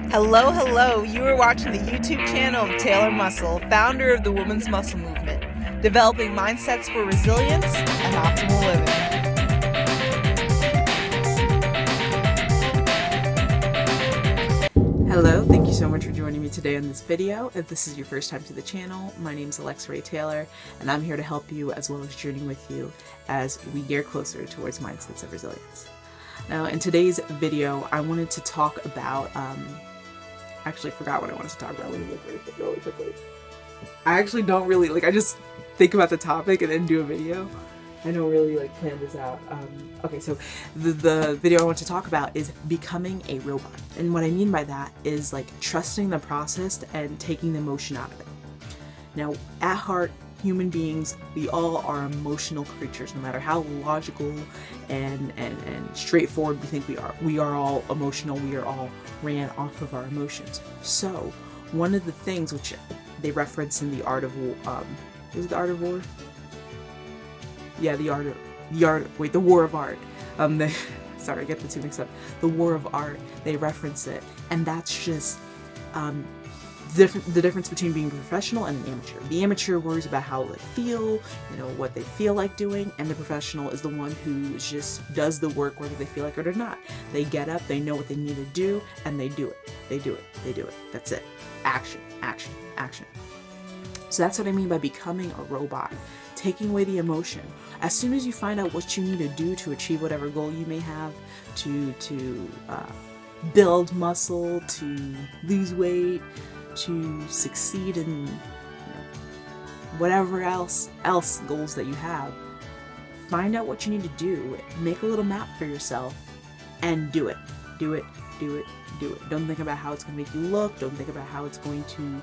Hello, hello. You are watching the YouTube channel of Taylor Muscle, founder of the Women's Muscle Movement, developing mindsets for resilience and optimal living. Hello, thank you so much for joining me today on this video. If this is your first time to the channel, my name is Alexa Ray Taylor, and I'm here to help you as well as journey with you as we gear closer towards mindsets of resilience. Now, in today's video, I wanted to talk about, I actually forgot what I wanted to talk about. Let me look really quickly. I actually don't really, I just think about the topic and then do a video. I don't really, plan this out. Okay, so the video I want to talk about is becoming a robot. And what I mean by that is, trusting the process and taking the emotion out of it. Now, at heart, human beings, we all are emotional creatures, no matter how logical and straightforward we think we are. We are all emotional. We are all ran off of our emotions. So one of the things which they reference in The Art of War, is it The Art of War? Yeah, The War of Art. Sorry, I get the two mixed up. The War of Art, they reference it, and that's just the difference between being a professional and an amateur. The amateur worries about how they feel, what they feel like doing, and the professional is the one who just does the work whether they feel like it or not. They get up, they know what they need to do, and they do it. They do it. That's it. Action, action, action. So that's what I mean by becoming a robot. Taking away the emotion. As soon as you find out what you need to do to achieve whatever goal you may have, to build muscle, to lose weight, to succeed in whatever else goals that you have, find out what you need to do, make a little map for yourself, and do it. Do it. Don't think about how it's going to make you look. Don't think about how it's going to,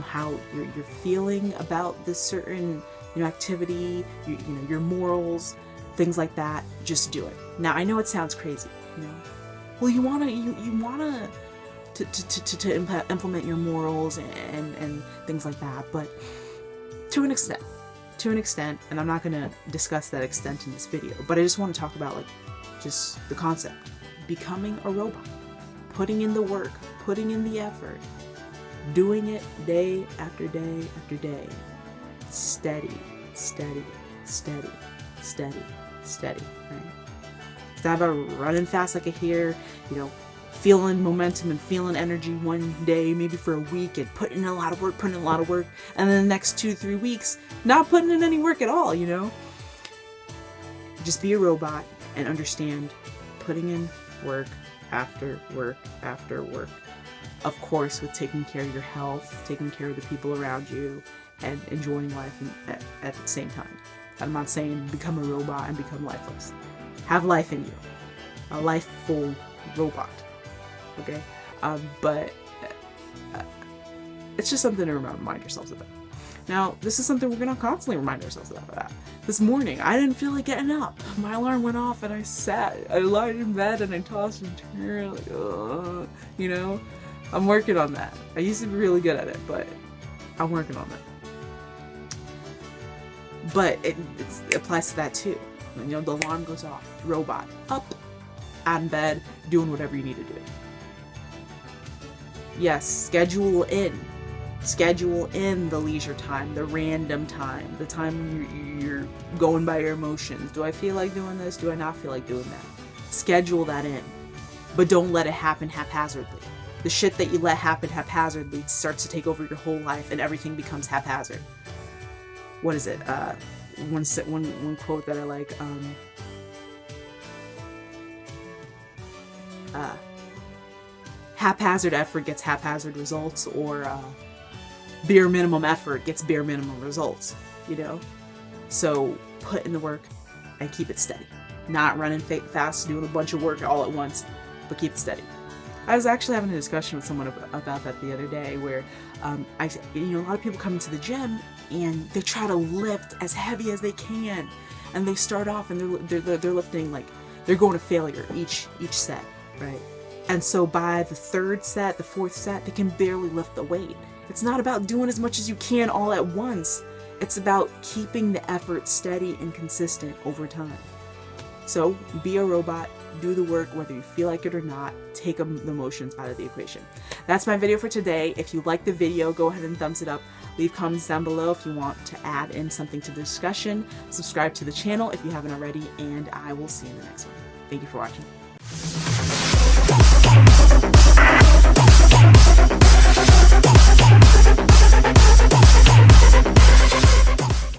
how you're feeling about this certain activity, your morals, things like that. Just do it. Now, I know it sounds crazy, Well, you wanna to implement your morals and things like that, but to an extent, and I'm not going to discuss that extent in this video, but I just want to talk about just the concept. Becoming a robot, putting in the work, putting in the effort, doing it day after day after day, steady, right? It's not about running fast like a hare, feeling momentum and feeling energy one day, maybe for a week, and putting in a lot of work, and then the next 2-3 weeks, not putting in any work at all, Just be a robot and understand putting in work after work after work. Of course, with taking care of your health, taking care of the people around you, and enjoying life at the same time. I'm not saying become a robot and become lifeless. Have life in you. A lifeful robot. Okay? But it's just something to remind yourselves about. Now, this is something we're going to constantly remind ourselves about. This morning, I didn't feel like getting up. My alarm went off and I lied in bed and I tossed and turned, I'm working on that. I used to be really good at it, but I'm working on that. But it applies to that too. The alarm goes off. Robot. Up. Out in bed. Doing whatever you need to do. Yes, schedule in the leisure time, the random time, the time when you're going by your emotions. Do I feel like doing this? Do I not feel like doing that? Schedule that in. But don't let it happen haphazardly. The shit that you let happen haphazardly starts to take over your whole life and everything becomes haphazard. What is it? One quote that I like, haphazard effort gets haphazard results, or bare minimum effort gets bare minimum results, So put in the work and keep it steady. Not running fast, doing a bunch of work all at once, but keep it steady. I was actually having a discussion with someone about that the other day, where a lot of people come into the gym and they try to lift as heavy as they can, and they start off and they're lifting they're going to failure each set, right? And so by the third set, the fourth set, they can barely lift the weight. It's not about doing as much as you can all at once. It's about keeping the effort steady and consistent over time. So be a robot, do the work whether you feel like it or not, take the emotions out of the equation. That's my video for today. If you like the video, go ahead and thumbs it up. Leave comments down below if you want to add in something to the discussion. Subscribe to the channel if you haven't already, and I will see you in the next one. Thank you for watching.